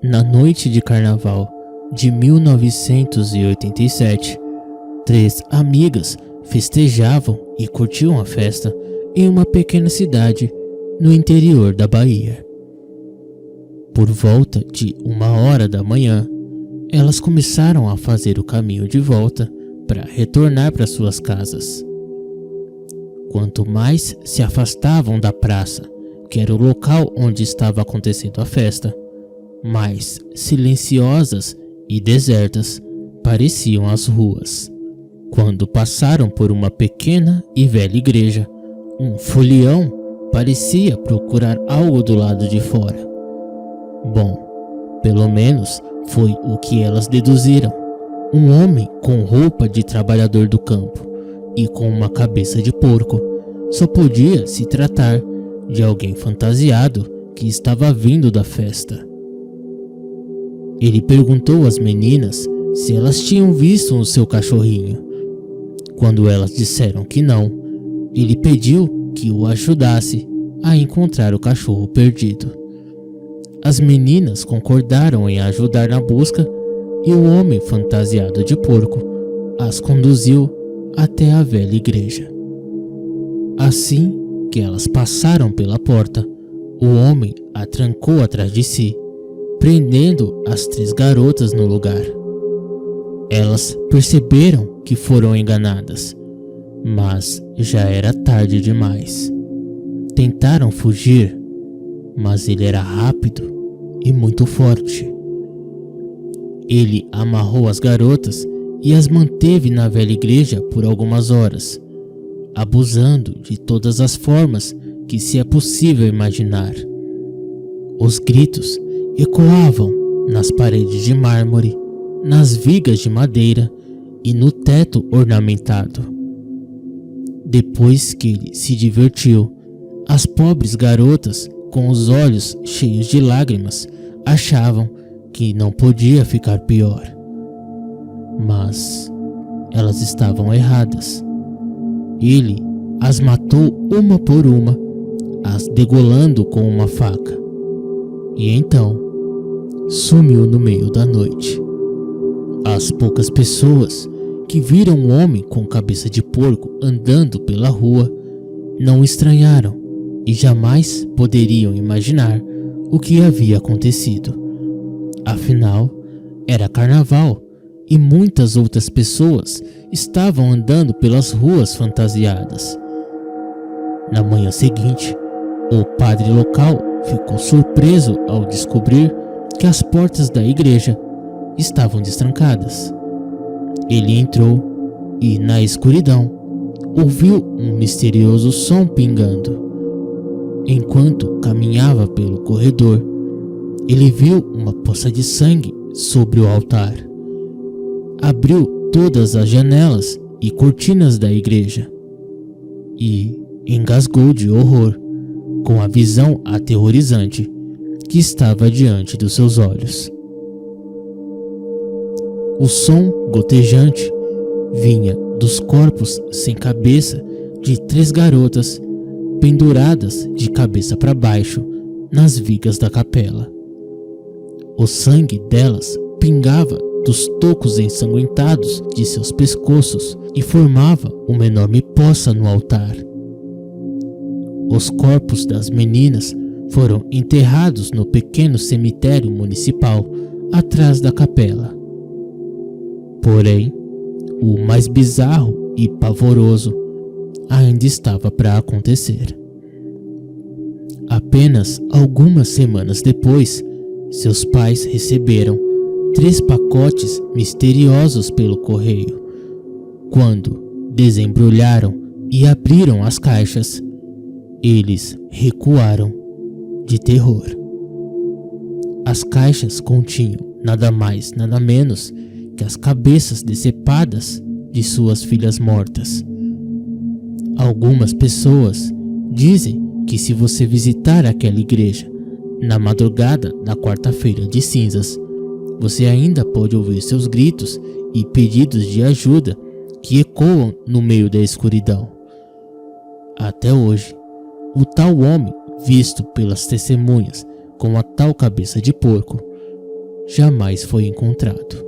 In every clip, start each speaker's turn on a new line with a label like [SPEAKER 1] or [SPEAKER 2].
[SPEAKER 1] Na noite de carnaval de 1987, 3 amigas festejavam e curtiam a festa em uma pequena cidade no interior da Bahia. Por volta de 1h da manhã, elas começaram a fazer o caminho de volta para retornar para suas casas. Quanto mais se afastavam da praça, que era o local onde estava acontecendo a festa, mais silenciosas e desertas pareciam as ruas. Quando passaram por uma pequena e velha igreja, um folião parecia procurar algo do lado de fora. Bom, pelo menos foi o que elas deduziram. Um homem com roupa de trabalhador do campo e com uma cabeça de porco só podia se tratar de alguém fantasiado que estava vindo da festa. Ele perguntou às meninas se elas tinham visto o seu cachorrinho. Quando elas disseram que não, ele pediu que o ajudasse a encontrar o cachorro perdido. As meninas concordaram em ajudar na busca e o homem fantasiado de porco as conduziu até a velha igreja. Assim que elas passaram pela porta, o homem a trancou atrás de si, prendendo as 3 garotas no lugar. Elas perceberam que foram enganadas, mas já era tarde demais. Tentaram fugir, mas ele era rápido e muito forte. Ele amarrou as garotas e as manteve na velha igreja por algumas horas, abusando de todas as formas que se é possível imaginar. Os gritos ecoavam nas paredes de mármore, nas vigas de madeira e no teto ornamentado. Depois que ele se divertiu, as pobres garotas, com os olhos cheios de lágrimas, achavam que não podia ficar pior. Mas elas estavam erradas. Ele as matou uma por uma, as degolando com uma faca. E então sumiu no meio da noite. As poucas pessoas que viram um homem com cabeça de porco andando pela rua não estranharam e jamais poderiam imaginar o que havia acontecido. Afinal, era carnaval e muitas outras pessoas estavam andando pelas ruas fantasiadas. Na manhã seguinte, o padre local ficou surpreso ao descobrir que as portas da igreja estavam destrancadas. Ele entrou e, na escuridão, ouviu um misterioso som pingando. Enquanto caminhava pelo corredor, ele viu uma poça de sangue sobre o altar. Abriu todas as janelas e cortinas da igreja e engasgou de horror com a visão aterrorizante que estava diante dos seus olhos. O som gotejante vinha dos corpos sem cabeça de 3 garotas penduradas de cabeça para baixo nas vigas da capela. O sangue delas pingava dos tocos ensanguentados de seus pescoços e formava uma enorme poça no altar. Os corpos das meninas foram enterrados no pequeno cemitério municipal atrás da capela. Porém, o mais bizarro e pavoroso ainda estava para acontecer. Apenas algumas semanas depois, seus pais receberam 3 pacotes misteriosos pelo correio. Quando desembrulharam e abriram as caixas, eles recuaram de terror. As caixas continham nada mais, nada menos que as cabeças decepadas de suas filhas mortas. Algumas pessoas dizem que se você visitar aquela igreja na madrugada da quarta-feira de cinzas, você ainda pode ouvir seus gritos e pedidos de ajuda que ecoam no meio da escuridão. Até hoje, o tal homem, visto pelas testemunhas com a tal cabeça de porco, jamais foi encontrado.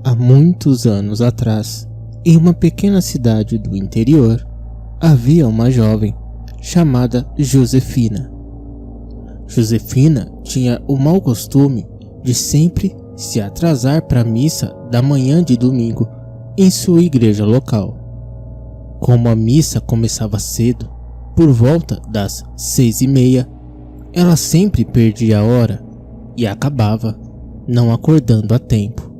[SPEAKER 1] Há muitos anos atrás, em uma pequena cidade do interior, havia uma jovem chamada Josefina. Josefina tinha o mau costume de sempre se atrasar para a missa da manhã de domingo em sua igreja local. Como a missa começava cedo, por volta das 6:30, ela sempre perdia a hora e acabava não acordando a tempo.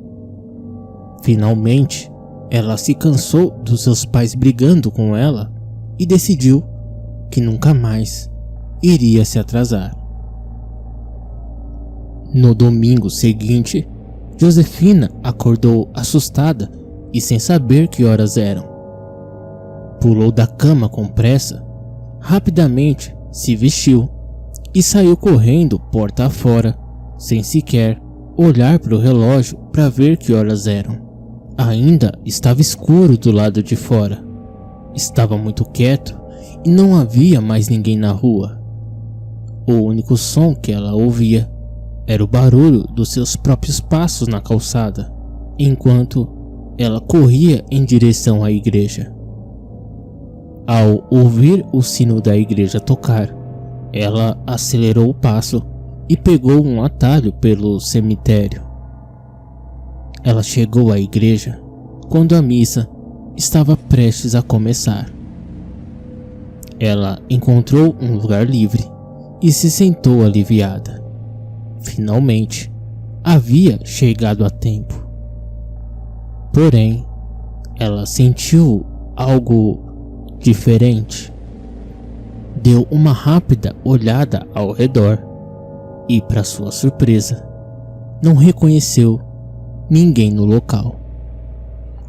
[SPEAKER 1] Finalmente, ela se cansou dos seus pais brigando com ela e decidiu que nunca mais iria se atrasar. No domingo seguinte, Josefina acordou assustada e sem saber que horas eram. Pulou da cama com pressa, rapidamente se vestiu e saiu correndo porta afora, sem sequer olhar para o relógio para ver que horas eram. Ainda estava escuro do lado de fora. Estava muito quieto e não havia mais ninguém na rua. O único som que ela ouvia era o barulho dos seus próprios passos na calçada, enquanto ela corria em direção à igreja. Ao ouvir o sino da igreja tocar, ela acelerou o passo e pegou um atalho pelo cemitério. Ela chegou à igreja quando a missa estava prestes a começar. Ela encontrou um lugar livre e se sentou aliviada. Finalmente, havia chegado a tempo. Porém, ela sentiu algo diferente. Deu uma rápida olhada ao redor e, para sua surpresa, não reconheceu ninguém no local.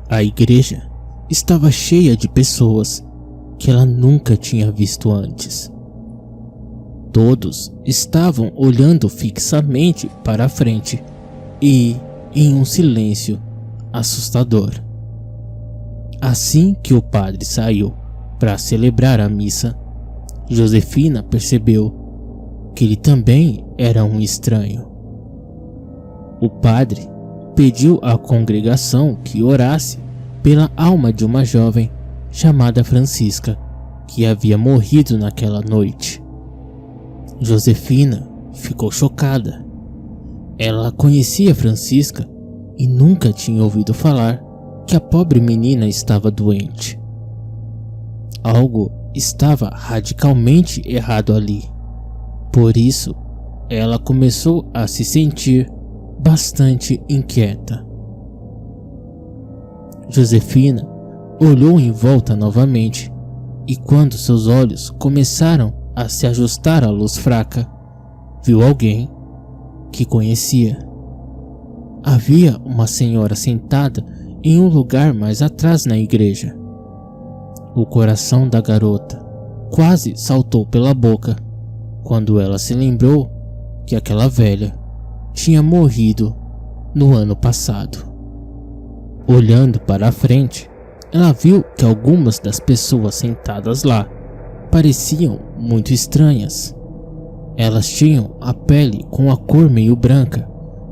[SPEAKER 1] A igreja estava cheia de pessoas que ela nunca tinha visto antes. Todos estavam olhando fixamente para a frente e em um silêncio assustador. Assim que o padre saiu para celebrar a missa, Josefina percebeu que ele também era um estranho. O padre pediu à congregação que orasse pela alma de uma jovem chamada Francisca, que havia morrido naquela noite. Josefina ficou chocada. Ela conhecia Francisca e nunca tinha ouvido falar que a pobre menina estava doente. Algo estava radicalmente errado ali. Por isso, ela começou a se sentir bastante inquieta. Josefina olhou em volta novamente e, quando seus olhos começaram a se ajustar à luz fraca, viu alguém que conhecia. Havia uma senhora sentada em um lugar mais atrás na igreja. O coração da garota quase saltou pela boca quando ela se lembrou que aquela velha tinha morrido no ano passado. Olhando para a frente, ela viu que algumas das pessoas sentadas lá pareciam muito estranhas. Elas tinham a pele com a cor meio branca,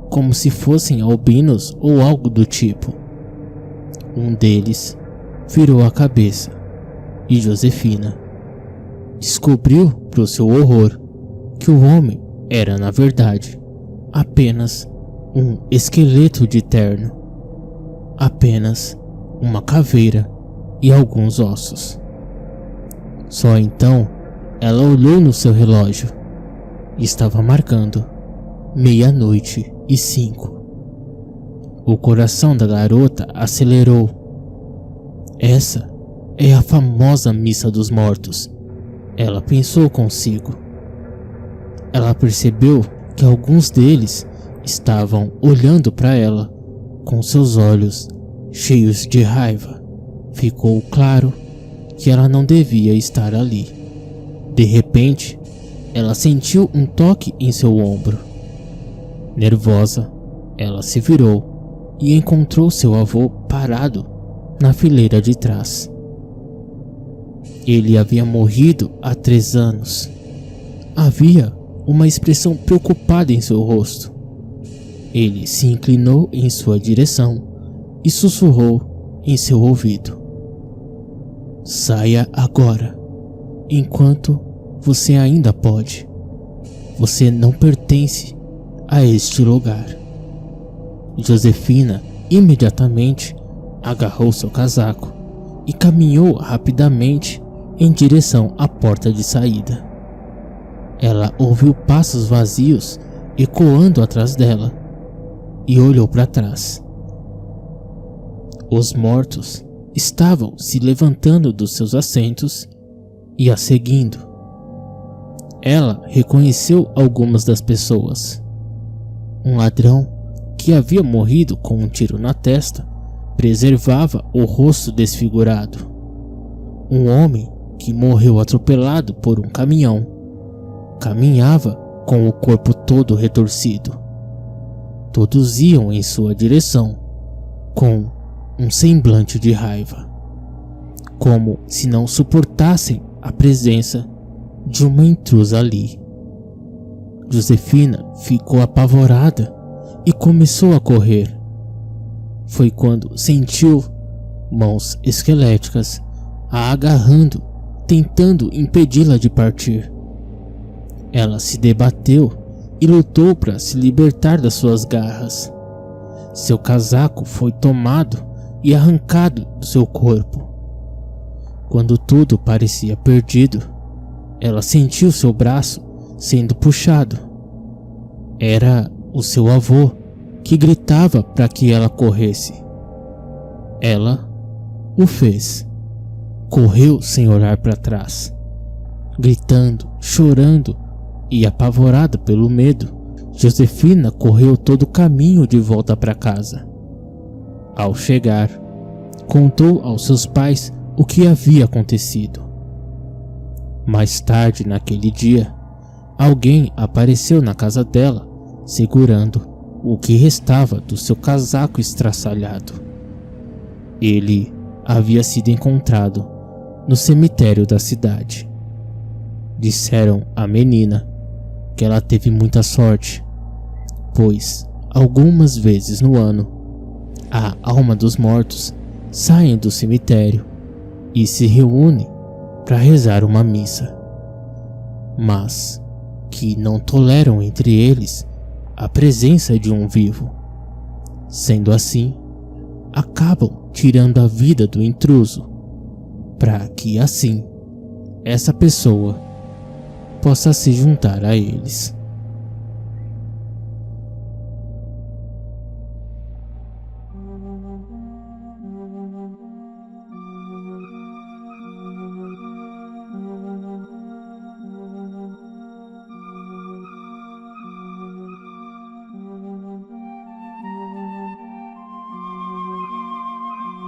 [SPEAKER 1] como se fossem albinos ou algo do tipo. Um deles virou a cabeça e Josefina descobriu, para o seu horror, que o homem era, na verdade, apenas um esqueleto de terno, apenas uma caveira e alguns ossos. Só então ela olhou no seu relógio e estava marcando 00:05. O coração da garota acelerou. Essa é a famosa missa dos mortos, ela pensou consigo. Ela percebeu que alguns deles estavam olhando para ela com seus olhos cheios de raiva. Ficou claro que ela não devia estar ali. De repente, ela sentiu um toque em seu ombro. Nervosa, ela se virou e encontrou seu avô parado na fileira de trás. Ele havia morrido há 3 anos. Havia uma expressão preocupada em seu rosto. Ele se inclinou em sua direção e sussurrou em seu ouvido: "Saia agora, enquanto você ainda pode. Você não pertence a este lugar." Josefina imediatamente agarrou seu casaco e caminhou rapidamente em direção à porta de saída. Ela ouviu passos vazios ecoando atrás dela e olhou para trás. Os mortos estavam se levantando dos seus assentos e a seguindo. Ela reconheceu algumas das pessoas. Um ladrão que havia morrido com um tiro na testa preservava o rosto desfigurado. Um homem que morreu atropelado por um caminhão caminhava com o corpo todo retorcido. Todos iam em sua direção com um semblante de raiva, como se não suportassem a presença de uma intrusa ali. Josefina ficou apavorada e começou a correr. Foi quando sentiu mãos esqueléticas a agarrando, tentando impedi-la de partir. Ela se debateu e lutou para se libertar das suas garras. Seu casaco foi tomado e arrancado do seu corpo. Quando tudo parecia perdido, ela sentiu seu braço sendo puxado. Era o seu avô que gritava para que ela corresse. Ela o fez. Correu sem olhar para trás, gritando, chorando e apavorada pelo medo. Josefina correu todo o caminho de volta para casa. Ao chegar, contou aos seus pais o que havia acontecido. Mais tarde naquele dia, alguém apareceu na casa dela, segurando o que restava do seu casaco estraçalhado. Ele havia sido encontrado no cemitério da cidade. Disseram à menina que ela teve muita sorte, pois algumas vezes no ano a alma dos mortos saem do cemitério e se reúne para rezar uma missa, mas que não toleram entre eles a presença de um vivo. Sendo assim, acabam tirando a vida do intruso, para que assim essa pessoa possa se juntar a eles.